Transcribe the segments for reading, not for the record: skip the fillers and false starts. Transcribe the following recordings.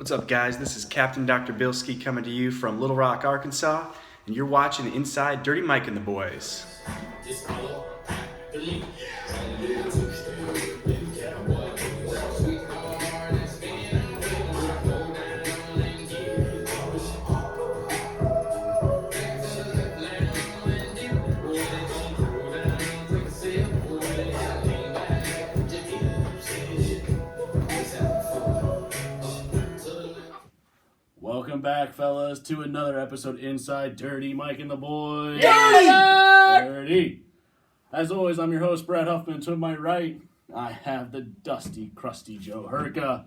What's up, guys? This is Captain Dr. Bilski coming to you from Little Rock, Arkansas, and you're watching Inside Dirty Mike and the Boys. Welcome back, fellas, to another episode Inside Dirty Mike and the Boys. Dirty! As always, I'm your host, Brad Huffman. To my right, I have the dusty, crusty Joe Herka.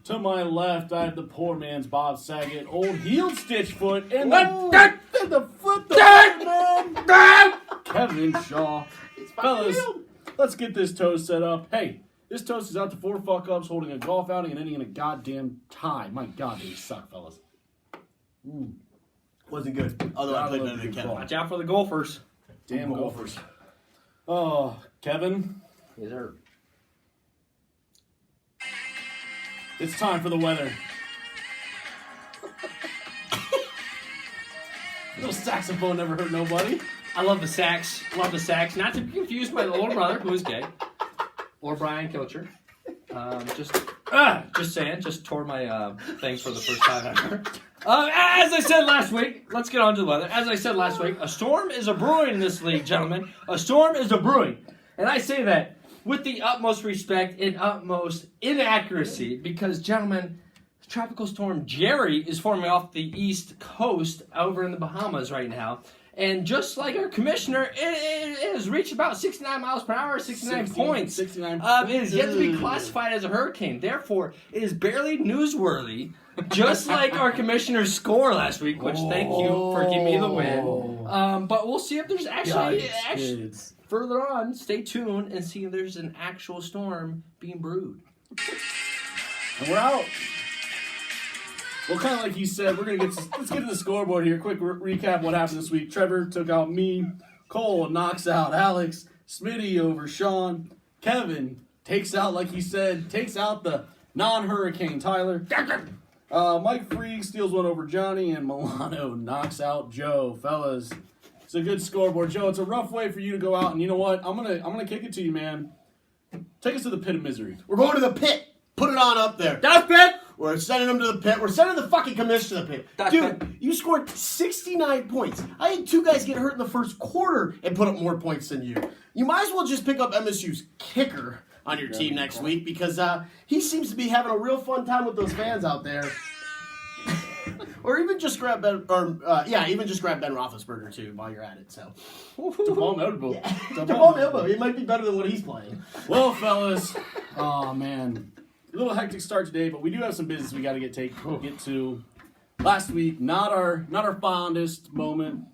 To my left, I have the poor man's Bob Saget, old heeled Stitchfoot, and the foot, man, Kevin Shaw. Fellas, let's get this toast set up. Hey, this toast is out to 4 fuck-ups holding a golf outing and ending in a goddamn tie. My God, they suck, fellas. Wasn't good. Although I played better than Kevin. Watch out for the golfers. Damn golfers. Oh, Kevin. Yes, sir. It's time for the weather. Little saxophone never hurt nobody. I love the sax. Love the sax. Not to be confused by the older brother who is gay. Or Brian Kilcher. Just saying. Just tore my thing for the first time ever. As I said last week, let's get on to the weather. As I said last week, a storm is a brewing in this league, gentlemen. A storm is a brewing. And I say that with the utmost respect and utmost inaccuracy because, gentlemen, Tropical Storm Jerry is forming off the east coast over in the Bahamas right now. And just like our commissioner, it has reached about 69 miles per hour, 69 points. 69 It is yet to be classified as a hurricane. Therefore, it is barely newsworthy, just like our commissioner's score last week, which thank you for giving me the win. But we'll see if there's actually further on, stay tuned and see if there's an actual storm being brewed. And we're out. Well, kind of like you said, let's get to the scoreboard here. Quick recap what happened this week. Trevor took out me. Cole knocks out Alex. Smitty over Sean. Kevin takes out, like he said, takes out the non-hurricane Tyler. Mike Freak steals one over Johnny, and Milano knocks out Joe. Fellas, it's a good scoreboard. Joe, it's a rough way for you to go out, and you know what? I'm gonna kick it to you, man. Take us to the pit of misery. We're going to the pit. Put it on up there. That's pit! We're sending them to the pit. We're sending the fucking commissioner to the pit. That's Dude, pit. you scored 69 points. I had 2 guys get hurt in the first quarter and put up more points than you. You might as well just pick up MSU's kicker on your team next week because he seems to be having a real fun time with those fans out there. Or even just grab Ben Roethlisberger too while you're at it. So, Palm elbow. Palm elbow. It might be better than what he's playing. Well, fellas, oh man, a little hectic start today, but we do have some business we got to get to. Last week, not our fondest moment.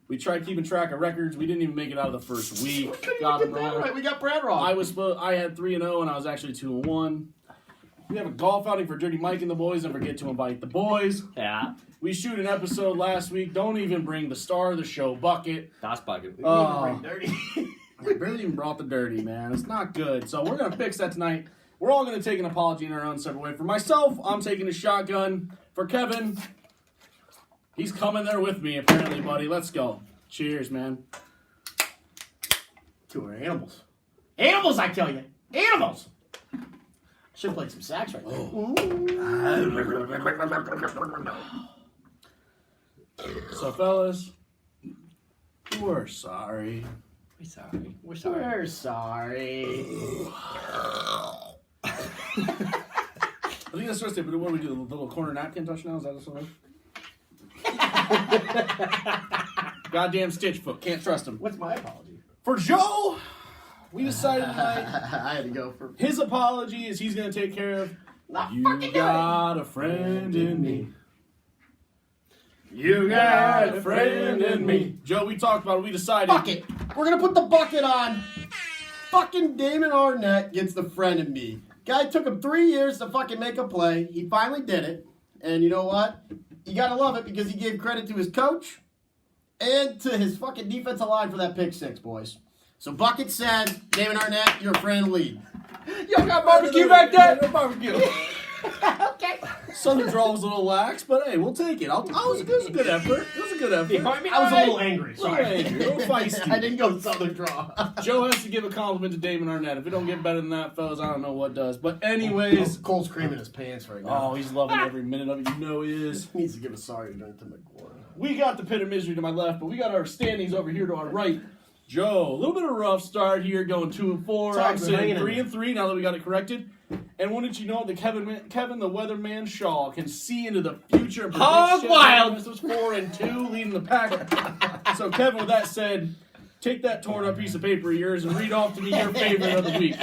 We tried keeping track of records. We didn't even make it out of the first week. Got him wrong. Right. We got Brad wrong. I had 3-0, and I was actually 2-1. We have a golf outing for Dirty Mike and the boys. Don't forget to invite the boys. Yeah. We shoot an episode last week. Don't even bring the star of the show, Bucket. That's bucket. Dirty. We barely even brought the dirty, man. It's not good. So we're going to fix that tonight. We're all going to take an apology in our own separate way. For myself, I'm taking a shotgun. For Kevin, he's coming there with me, apparently, buddy. Let's go. Cheers, man. 2 are animals. Animals, I tell you. Animals. Should have played some sax right there. So, fellas, we're sorry. We're sorry. We're sorry. We're sorry. I think that's supposed to be, but what do we do? The little corner napkin touchdown? Is that something? Goddamn Stitchfoot. Can't trust him. What's my apology? For Joe, we decided tonight I had to go for his apology is he's going to take care of Not You fucking got a friend in me. You got a friend in me. Joe, we talked about it. We decided. bucket. We're gonna put the bucket on. Fucking Damon Arnett gets the friend in me. Guy took him 3 years to fucking make a play. He finally did it. And you know what? You gotta love it because he gave credit to his coach and to his fucking defensive line for that pick 6, boys. So Bucket said, Damon Arnett, you're a friend of the league. Y'all got barbecue back there? Barbecue. Okay. Southern draw was a little lax, but hey, we'll take it. It was a good effort. It was a good effort. I was a little angry. A little Sorry. angry, a little feisty. I didn't go Southern draw. Joe has to give a compliment to Damon Arnett. If it don't get better than that, fellas, I don't know what does. But anyways, Cole's creaming his pants right now. oh, he's loving every minute of it. You know he is. He needs to give a sorry drink to McGuire. We got the pit of misery to my left, but we got our standings over here to our right. Joe, a little bit of a rough start here, going 2-4. I'm Talks saying hanging in 3-3 now that we got it corrected. And wouldn't you know it, the Kevin the Weatherman Shaw can see into the future. And Hog predict shit. wild. This was 4-2, leading the pack. So Kevin, with that said, take that torn up piece of paper of yours and read off to me your favorite of the week.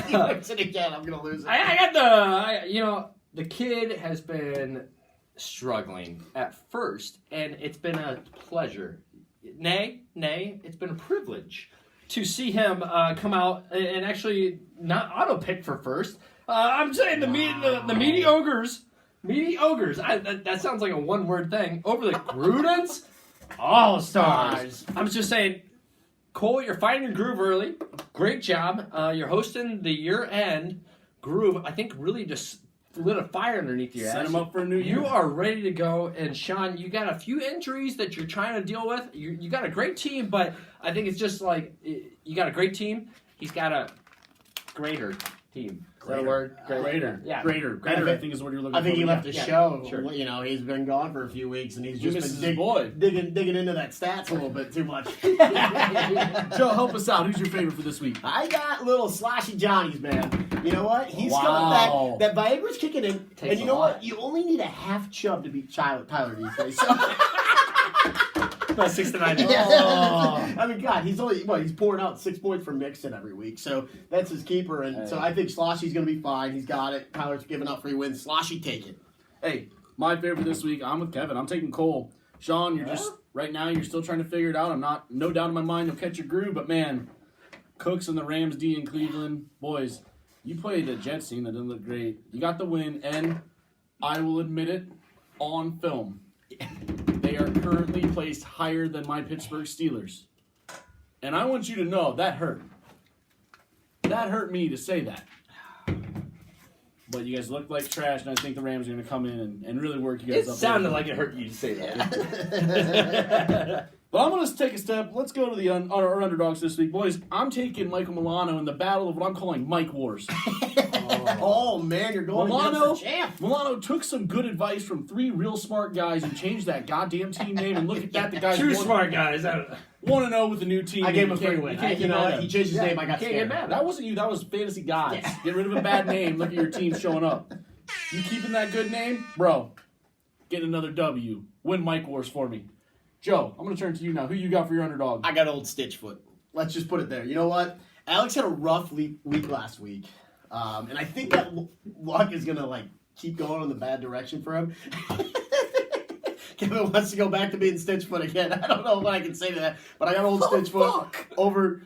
He looks it again. I'm gonna lose it. I got the kid has been struggling at first, and it's been a pleasure. Nay, it's been a privilege to see him come out and actually not auto-pick for first. I'm saying the mediocres. That sounds like a one-word thing. Over the Grudens, all-stars. I'm just saying, Cole, you're finding your groove early. Great job. You're hosting the year-end groove. I think really just lit a fire underneath your ass. Set him up for a new year. You are ready to go. And Sean, you got a few injuries that you're trying to deal with. You got a great team, but I think it's just like you got a great team. He's got a greater team. Is that a word? Greater. Yeah. Greater, I think is what you're looking for. I think he left the Yeah, show. sure. You know, he's been gone for a few weeks, and he's He just misses been his boy. digging into that stats a little bit too much. Joe, help us out. Who's your favorite for this week? I got little sloshy Johnnies, man. You know what? He's Wow. coming back. That Viagra's kicking in, Takes and you a know lot. what? You only need a half chub to beat Tyler these days. So. About 6 to 9 days. Yeah. I mean, God, he's pouring out 6 points from Mixon every week, so that's his keeper, and so I think Sloshy's going to be fine. He's got it. Tyler's giving up free wins. Sloshy, take it. Hey, my favorite this week, I'm with Kevin. I'm taking Cole. Sean, you're just, right now, you're still trying to figure it out. I'm not, no doubt in my mind you'll catch your groove, but man, Cooks and the Rams D in Cleveland, boys, you played a Jets team that didn't look great. You got the win, and I will admit it, on film, they are currently placed higher than my Pittsburgh Steelers. And I want you to know, that hurt. That hurt me to say that. But you guys look like trash, and I think the Rams are going to come in and really work you guys It up. sounded like it hurt you to say that. But I'm going to take a step. Let's go to our underdogs this week. Boys, I'm taking Michael Milano in the battle of what I'm calling Mike Wars. Oh, man, you're going against the champ. Milano took some good advice from 3 real smart guys who changed that goddamn team name. And look at that, the guy's Two 1-0 smart guys. I don't know. with the new team. I gave him a You can't- free win. you can't You get know mad what? at He him. changed his name. I got Can't get scared. mad. That wasn't you. That was Fantasy Gods. Get rid of a bad name. Look at your team showing up. You keeping that good name? Bro, get another W. Win Mike Wars for me. Joe, I'm going to turn to you now. Who you got for your underdog? I got old Stitchfoot. Let's just put it there. You know what? Alex had a rough week last week. And I think that luck is going to, keep going in the bad direction for him. Kevin wants to go back to being Stitchfoot again. I don't know what I can say to that. But I got old Stitchfoot over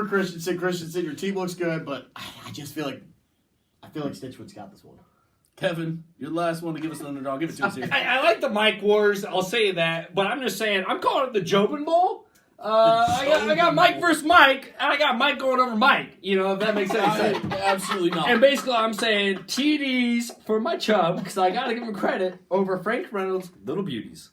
Christensen. Christensen, your team looks good, but I just feel like Stitchfoot's got this one. Kevin, you're the last one to give us an underdog. Give it to us here. I like the Mike Wars. I'll say that, but I'm just saying I'm calling it the Jobin Bowl. I got Mike versus Mike, and I got Mike going over Mike. You know, if that makes any sense. Absolutely not. And basically, I'm saying TDs for my Chubb because I got to give him credit over Frank Reynolds' Little Beauties.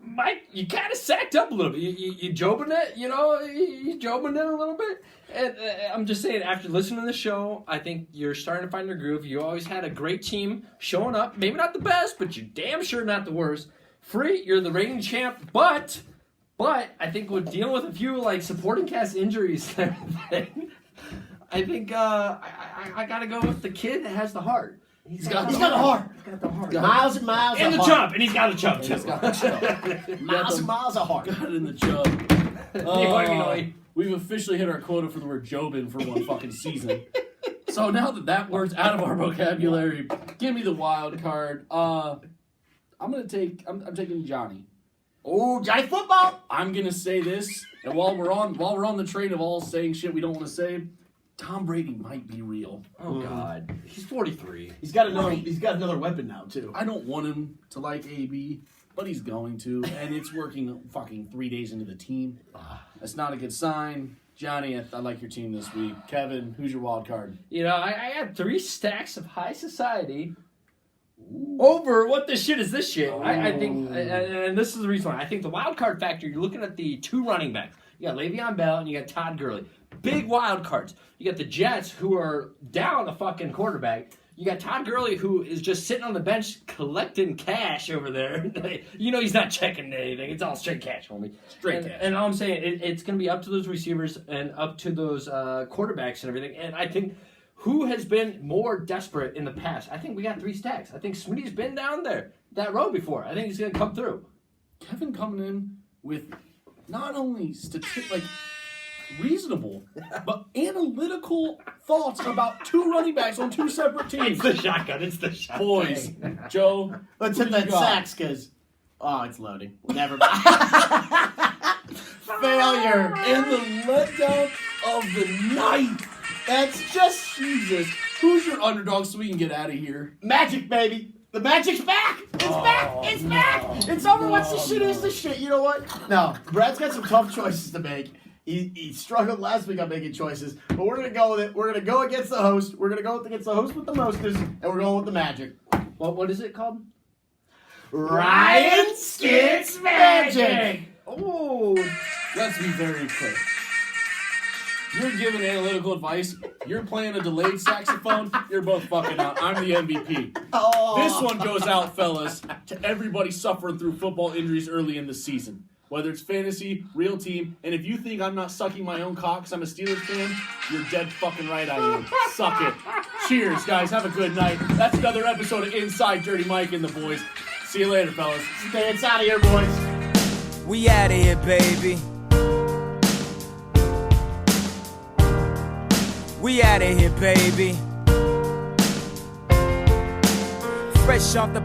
Mike, you kind of sacked up a little bit. You jobbing it, you jobbing it a little bit. And I'm just saying, after listening to the show, I think you're starting to find your groove. You always had a great team showing up. Maybe not the best, but you're damn sure not the worst. Free, you're the reigning champ, but I think with dealing with a few supporting cast injuries and everything, I think I got to go with the kid that has the heart. He's got the heart. He's got the heart. Miles and miles And of the heart. chub, and he's got the chub too. Miles and miles of heart. Got it in the chub. We've officially hit our quota for the word Jobin for one fucking season. So now that word's out of our vocabulary, give me the wild card. I'm taking Johnny. Oh, Johnny football. I'm gonna say this, and while we're on the train of all saying shit we don't want to say, Tom Brady might be real. Oh God, he's 43. He's got another weapon now too. I don't want him to like AB, but he's going to, and it's working fucking 3 days into the team. That's not a good sign. Johnny, I like your team this week. Kevin, who's your wild card? You know, I had 3 stacks of high society over what the shit is this shit. I think, and this is the reason why. I think the wild card factor, you're looking at the 2 running backs. You got Le'Veon Bell and you got Todd Gurley. Big wild cards. You got the Jets, who are down a fucking quarterback. You got Todd Gurley, who is just sitting on the bench collecting cash over there. You know he's not checking anything. It's all straight cash, homie. Straight cash. And all I'm saying, it's going to be up to those receivers and up to those quarterbacks and everything. And I think who has been more desperate in the past? I think we got 3 stacks. I think Smitty's been down there, that road before. I think he's going to come through. Kevin coming in with not only reasonable, but analytical thoughts about 2 running backs on 2 separate teams. It's the shotgun. It's the shotgun. Boys, Joe, Let's who hit do you that got? sax, because... Oh, it's loading. Never mind. Failure. And the letdown of the night. That's just... Jesus. Who's your underdog so we can get out of here? Magic, baby. The magic's back. It's back. It's back. It's over. What's the shit is the shit. You know what? No, Brad's got some tough choices to make. He struggled last week on making choices, but we're going to go with it. We're going to go against the host. We're going to go against the host with the mostest, and we're going with the magic. What is it called? Ryan Skits Magic. Oh, Let's be very clear. You're giving analytical advice. You're playing a delayed saxophone. You're both fucking out. I'm the MVP. Oh. This one goes out, fellas, to everybody suffering through football injuries early in the season. Whether it's fantasy, real team, and if you think I'm not sucking my own cock because I'm a Steelers fan, you're dead fucking right I am. Suck it. Cheers, guys. Have a good night. That's another episode of Inside Dirty Mike and the boys. See you later, fellas. It's out of here, boys. We outta here, baby. We outta here, baby. Fresh off the